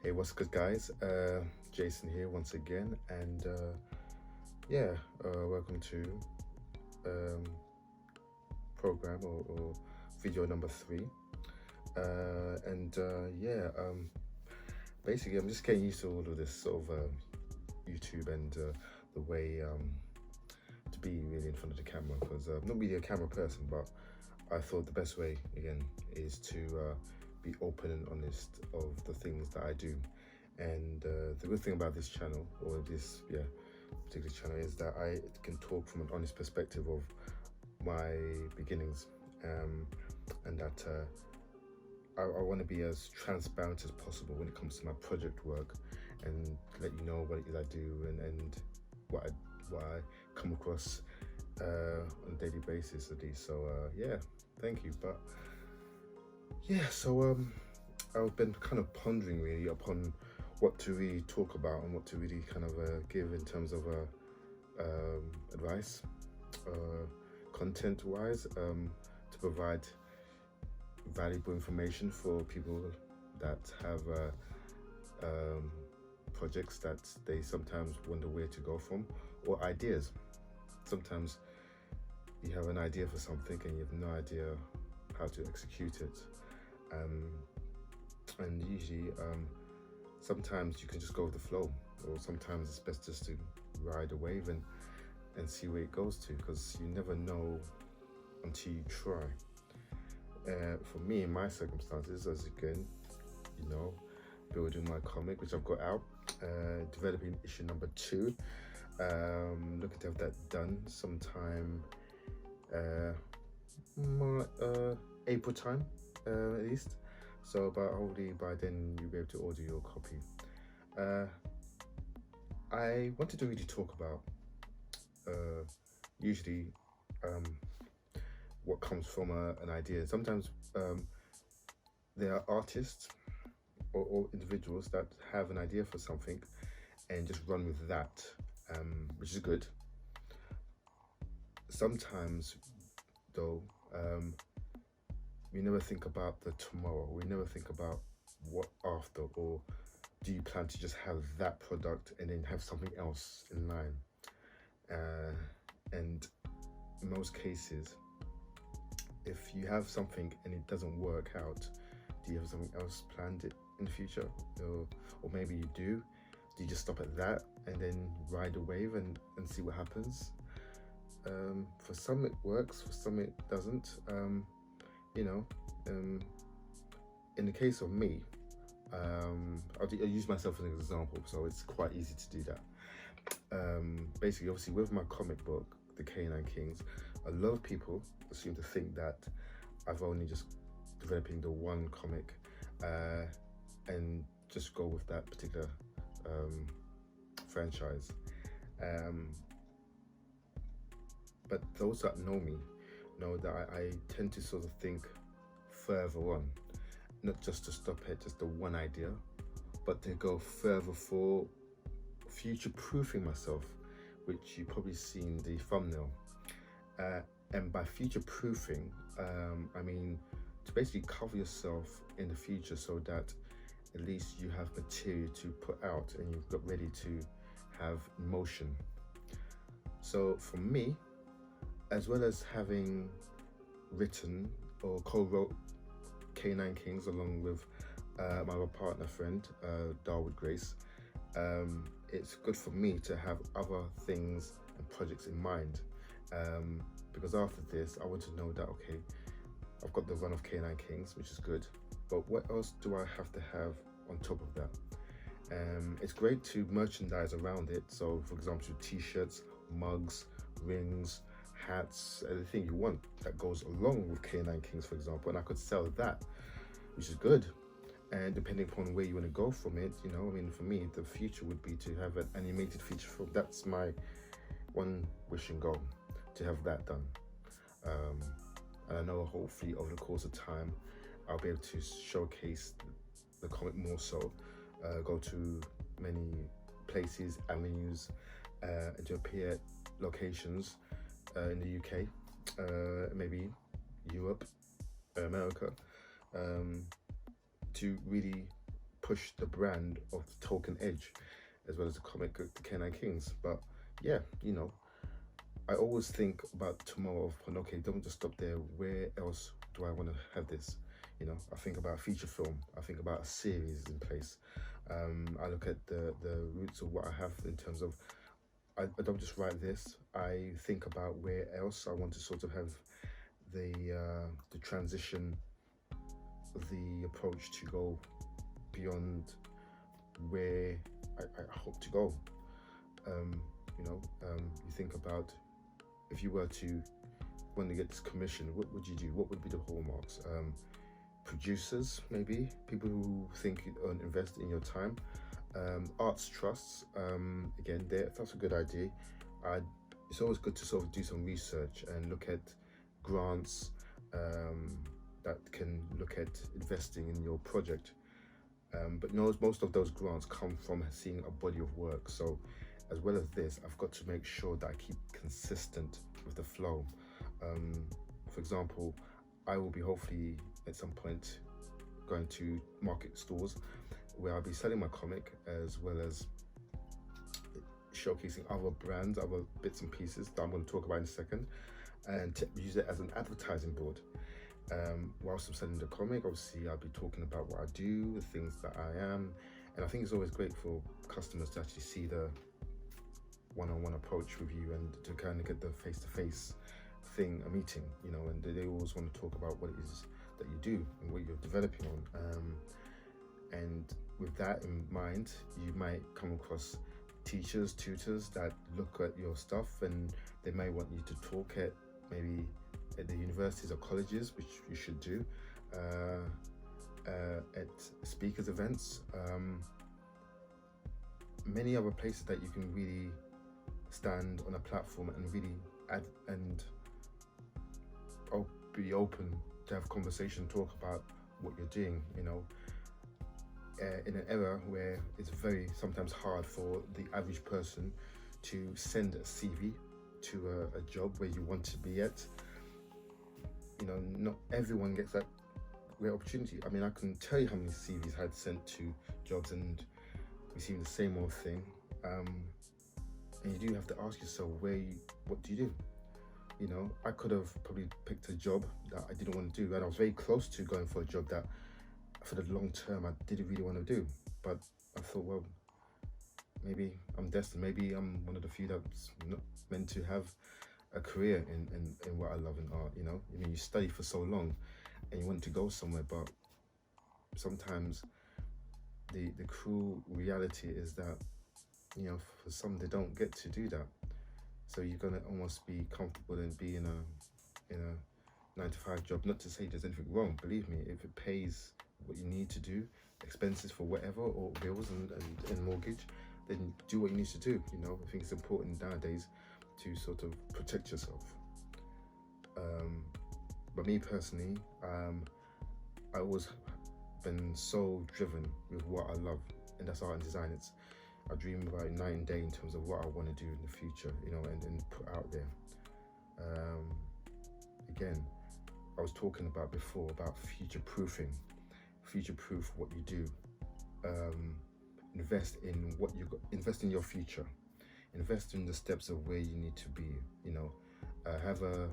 Hey, what's good, guys? Jason here once again, and welcome to um, program or video number 3. Basically, I'm just getting used to all of this sort of YouTube and the way to be really in front of the camera, because I'm not really a camera person, but I thought the best way again is to be open and honest of the things that I do. And the good thing about this channel, or this particular channel, is that I can talk from an honest perspective of my beginnings, and that I want to be as transparent as possible when it comes to my project work, and let you know what it is I do and what I come across on a daily basis at least. So thank you. But I've been kind of pondering really upon what to really talk about and what to really kind of give in terms of advice, content wise, to provide valuable information for people that have projects that they sometimes wonder where to go from, or ideas. Sometimes you have an idea for something and you have no idea how to execute it, and usually sometimes you can just go with the flow, or sometimes it's best just to ride a wave and see where it goes to, because you never know until you try. For me, in my circumstances, as again, building my comic, which I've got out, developing issue number 2, looking to have that done sometime April time, at least. So, but hopefully by then you'll be able to order your copy. I wanted to really talk about usually what comes from an idea. Sometimes there are artists or individuals that have an idea for something and just run with that, which is good. Sometimes though, we never think about the tomorrow. We never think about what after, or do you plan to just have that product and then have something else in line? And in most cases, if you have something and it doesn't work out, do you have something else planned in the future? Or maybe you do. Do you just stop at that and then ride the wave and see what happens? For some it works, for some it doesn't. In the case of me, I'll use myself as an example, so it's quite easy to do that. Basically, obviously, with my comic book, The Canine Kings, a lot of people seem to think that I've only just developing the one comic and just go with that particular franchise. But those that know me know that I tend to sort of think further on, not just to stop at just the one idea, but to go further for future-proofing myself, which you probably seen the thumbnail. And by future-proofing, I mean to basically cover yourself in the future, so that at least you have material to put out and you've got ready to have motion. So for me, as well as having written or co-wrote Canine Kings along with my other partner friend, Darwood Grace, it's good for me to have other things and projects in mind, because after this I want to know that, okay, I've got the run of Canine Kings, which is good, but what else do I have to have on top of that? It's great to merchandise around it, so for example, t-shirts, mugs, rings, hats, anything you want that goes along with Canine Kings, for example, and I could sell that, which is good. And depending upon where you want to go from it, I mean, for me, the future would be to have an animated feature film. That's my one wish and goal, to have that done. And I know hopefully over the course of time, I'll be able to showcase the comic more so, go to many places, avenues, and to appear at locations in the UK, maybe Europe, America, to really push the brand of the Token Edge, as well as the comic The Canine Kings. But yeah, I always think about tomorrow of, okay, don't just stop there. Where else do I want to have this? I think about a feature film. I think about a series in place. I look at the roots of what I have in terms of, I don't just write this. I think about where else I want to sort of have the transition, the approach to go beyond where I hope to go. You think about, if you were to want to get this commission, what would you do? What would be the hallmarks? Producers, maybe people who think and invest in your time. Arts trusts, again, that's a good idea. It's always good to sort of do some research and look at grants that can look at investing in your project. But most of those grants come from seeing a body of work. So as well as this, I've got to make sure that I keep consistent with the flow. For example, I will be hopefully at some point going to market stores where I'll be selling my comic, as well as showcasing other brands, other bits and pieces that I'm going to talk about in a second, and to use it as an advertising board. Whilst I'm selling the comic, obviously I'll be talking about what I do, the things that I am, and I think it's always great for customers to actually see the one-on-one approach with you and to kind of get the face-to-face thing, a meeting, and they always want to talk about what it is that you do and what you're developing on. And with that in mind, you might come across teachers, tutors that look at your stuff, and they may want you to talk at maybe at the universities or colleges, which you should do, at speakers events, many other places that you can really stand on a platform and really add and be open to have conversation, talk about what you're doing, in an era where it's very sometimes hard for the average person to send a CV to a job where you want to be at. Not everyone gets that great opportunity. I mean, I can tell you how many CVs I had sent to jobs and receiving the same old thing. And you do have to ask yourself, what do you do? I could have probably picked a job that I didn't want to do, and I was very close to going for a job that for the long term I didn't really want to do. But I thought, well, maybe I'm destined. Maybe I'm one of the few that's not meant to have a career in what I love in art. You study for so long and you want to go somewhere, but sometimes the cruel reality is that for some, they don't get to do that. So you're gonna almost be comfortable and be in a 9-to-5 job. Not to say there's anything wrong. Believe me, if it pays what you need to do, expenses for whatever, or bills and mortgage, then do what you need to do. I think it's important nowadays to sort of protect yourself. But me personally, I always been so driven with what I love, and that's art and design. I dream about night and day in terms of what I want to do in the future, and put out there. Again, I was talking about before about future-proof what you do. Invest in your future. Invest in the steps of where you need to be. Have a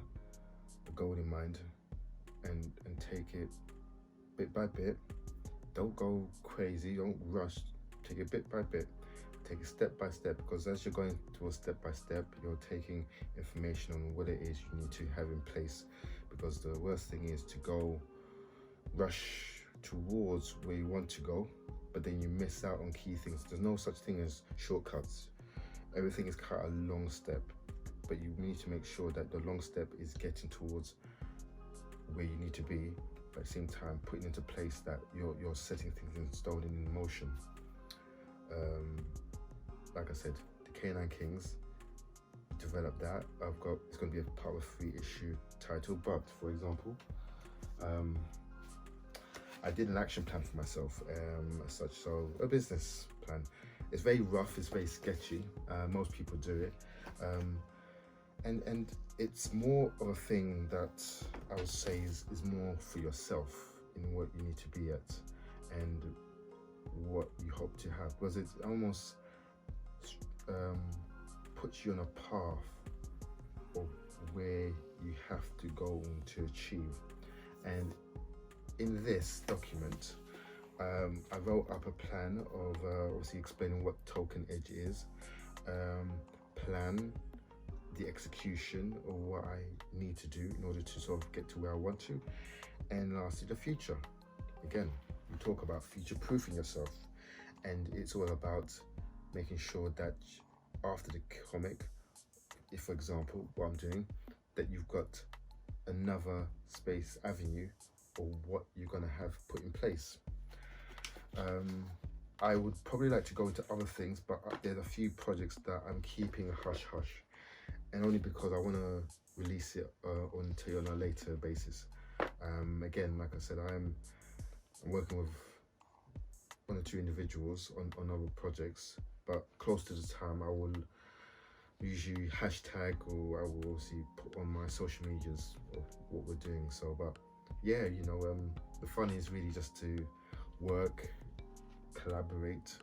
goal in mind, and take it bit by bit. Don't go crazy. Don't rush. Take it bit by bit. Take it step by step, because as you're going towards step by step, you're taking information on what it is you need to have in place. Because the worst thing is to go rush towards where you want to go, but then you miss out on key things. There's no such thing as shortcuts. Everything is quite a long step, but you need to make sure that the long step is getting towards where you need to be, but at the same time putting into place that you're setting things in stone and in motion. Like I said, the Canine Kings, developed that. It's going to be a part of a 3-issue title, but for example, I did an action plan for myself, as such. So a business plan. It's very rough, it's very sketchy. Most people do it, and it's more of a thing that I would say is more for yourself in what you need to be at, and what you hope to have, because it almost puts you on a path of where you have to go to achieve. And in this document, I wrote up a plan of obviously explaining what Tokken Edge is, plan the execution of what I need to do in order to sort of get to where I want to, and lastly the future. Again, we talk about future-proofing yourself, and it's all about making sure that after the comic, if for example what I'm doing, that you've got another space avenue or what you're going to have put in place. I would probably like to go into other things, but there's a few projects that I'm keeping a hush hush, and only because I want to release it on a later basis. Again, like I said, I'm working with 1 or 2 individuals on other projects, but close to the time I will usually hashtag, or I will obviously put on my social medias of what we're doing. So, but yeah, you know, the fun is really just to work, collaborate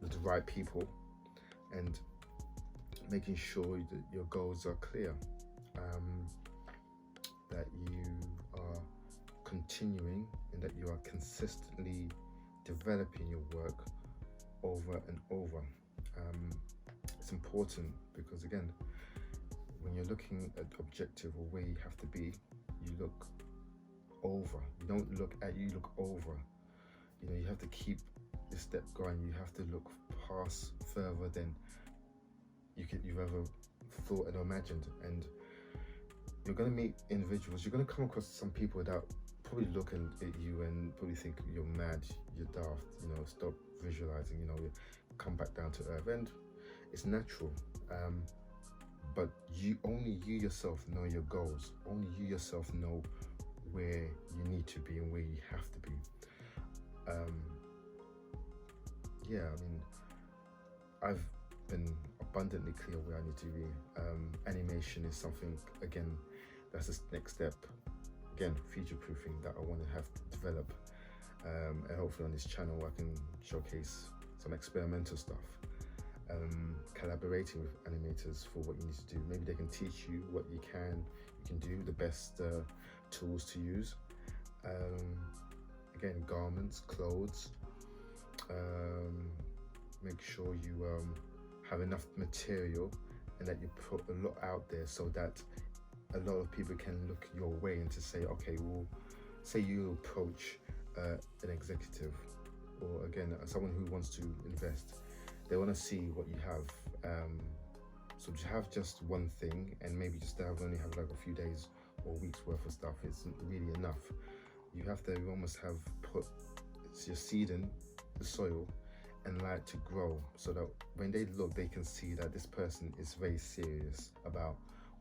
with the right people, and making sure that your goals are clear, that you are continuing and that you are consistently developing your work over and over. It's important because, again, when you're looking at the objective or where you have to be, you look over. You don't look at you, look over. You know, you have to keep the step going. You have to look past further than you've ever thought and imagined. And you're going to meet individuals, you're going to come across some people that probably looking at you and probably think you're mad, you're daft, you know, stop visualizing, you know, come back down to earth. And it's natural, but only you yourself know your goals. Only you yourself know where you need to be and where you have to be. Yeah, I mean, I've been abundantly clear where I need to be. Animation is something, again, that's the next step. Again, future-proofing that I want to have to develop, and hopefully on this channel I can showcase some experimental stuff. Collaborating with animators for what you need to do. Maybe they can teach you what you can do, the best tools to use. Again, garments, clothes. Make sure you have enough material and that you put a lot out there so that a lot of people can look your way and to say, okay, well, say you approach an executive, or again, someone who wants to invest. They want to see what you have. So to have just one thing and maybe just only have like a few days or weeks worth of stuff isn't really enough. You have to almost have put your seed in the soil and allow it to grow, so that when they look, they can see that this person is very serious about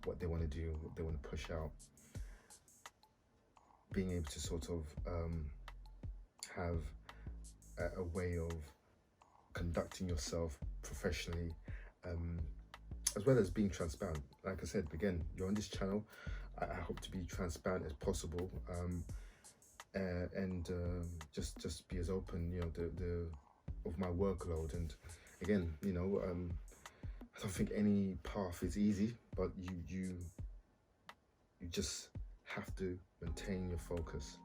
what they want to do, what they want to push out. Being able to sort of have a way of conducting yourself professionally, as well as being transparent. Like I said, again, you're on this channel. I hope to be transparent as possible, and just be as open, you know, of my workload. And again, you know, I don't think any path is easy, but you just have to maintain your focus,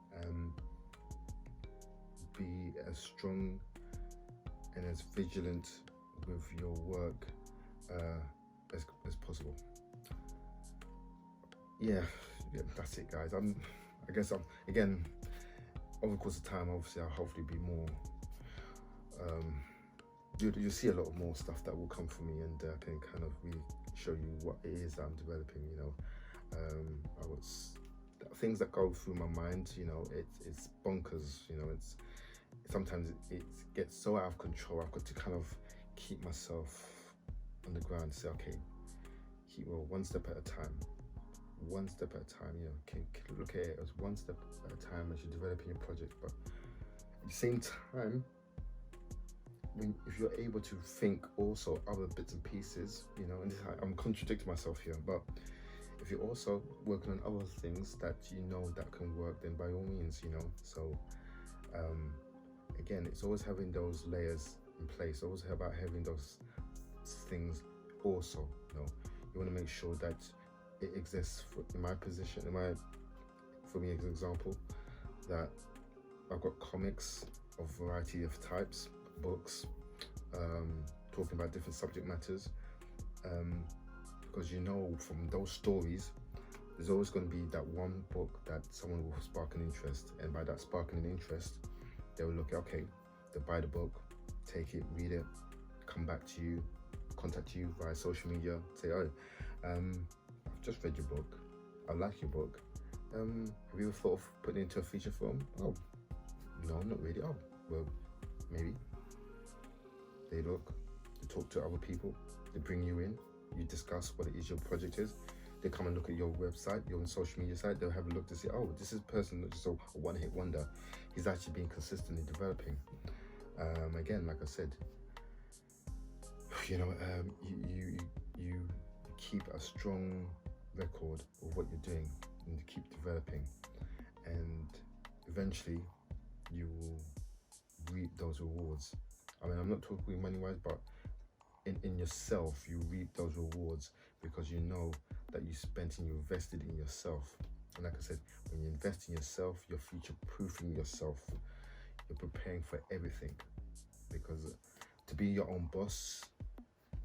be as strong and as vigilant with your work as possible. Yeah, that's it, guys. I guess again, over the course of time, obviously I'll hopefully be more, you'll see a lot more stuff that will come from me, and I can kind of really show you what it is that I'm developing. You know, things that go through my mind, you know, it's bonkers. You know, sometimes it gets so out of control. I've got to kind of keep myself on the ground, say, okay, keep one step at a time. One step at a time, you know, can look at it as one step at a time as you're developing your project. But at the same time, if you're able to think also other bits and pieces, you know, and I'm contradicting myself here, but if you're also working on other things that you know that can work, then by all means, you know. So again, it's always having those layers in place, always about having those things also, you know. You want to make sure that it exists in my position, for me as an example, that I've got comics of variety of types, books, talking about different subject matters, because you know from those stories there's always going to be that one book that someone will spark an interest, and by that sparking an interest they will look, okay, they'll buy the book, take it, read it, come back to you, contact you via social media, say, oh, I've just read your book, I like your book, have you ever thought of putting it into a feature film? Oh, no, not really. Oh, well, maybe. They look, they talk to other people, they bring you in, you discuss what it is your project is, they come and look at your website, your social media site, they'll have a look to see, oh, this is a person not just a one-hit wonder, he's actually been consistently developing. Again, like I said, you know, you keep a strong record of what you're doing and keep developing, and eventually you will reap those rewards. I mean, I'm not talking money-wise, but in yourself, you reap those rewards because you know that you spent and you invested in yourself. And like I said, when you invest in yourself, you're future-proofing yourself. You're preparing for everything, because to be your own boss,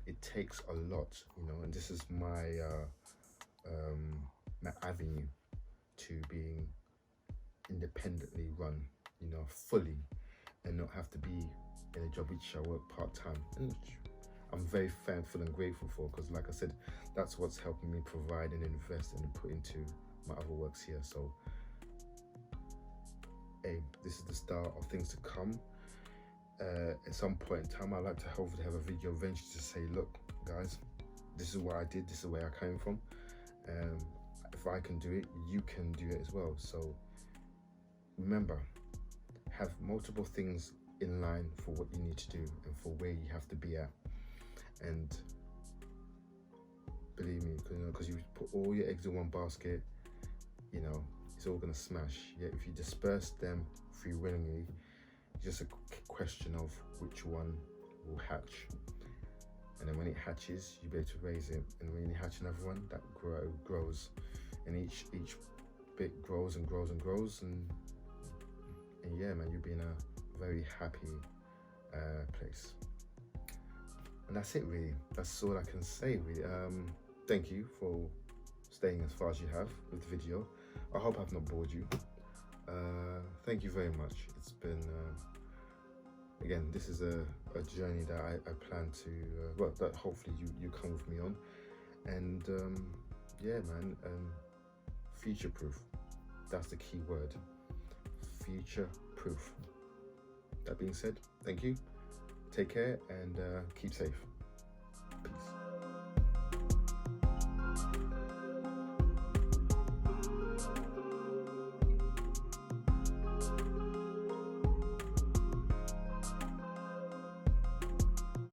it takes a lot, you know. And this is my my avenue to being independently run, you know, fully, and not have to be in a job which I work part-time, and which I'm very thankful and grateful for, because like I said, that's what's helping me provide and invest and put into my other works here. So hey, this is the start of things to come. At some point in time, I'd like to hopefully have a video eventually to say, look guys, this is what I did, this is where I came from. If I can do it, you can do it as well. So remember, have multiple things in line for what you need to do and for where you have to be at. And believe me, because you put all your eggs in one basket, you know, it's all gonna smash. Yeah, if you disperse them freewillingly, it's just a question of which one will hatch. And then when it hatches, you'll be able to raise it. And when you hatch another one, that grows. And each bit grows and grows and grows. And yeah, man, you'll be in a very happy place. And that's it, really. That's all I can say, really. Thank you for staying as far as you have with the video. I hope I've not bored you. Thank you very much. It's been, again, this is a journey that I plan to, well, that hopefully you come with me on. And yeah, man, future-proof. That's the key word. Future-proof. That being said, thank you. Take care and keep safe.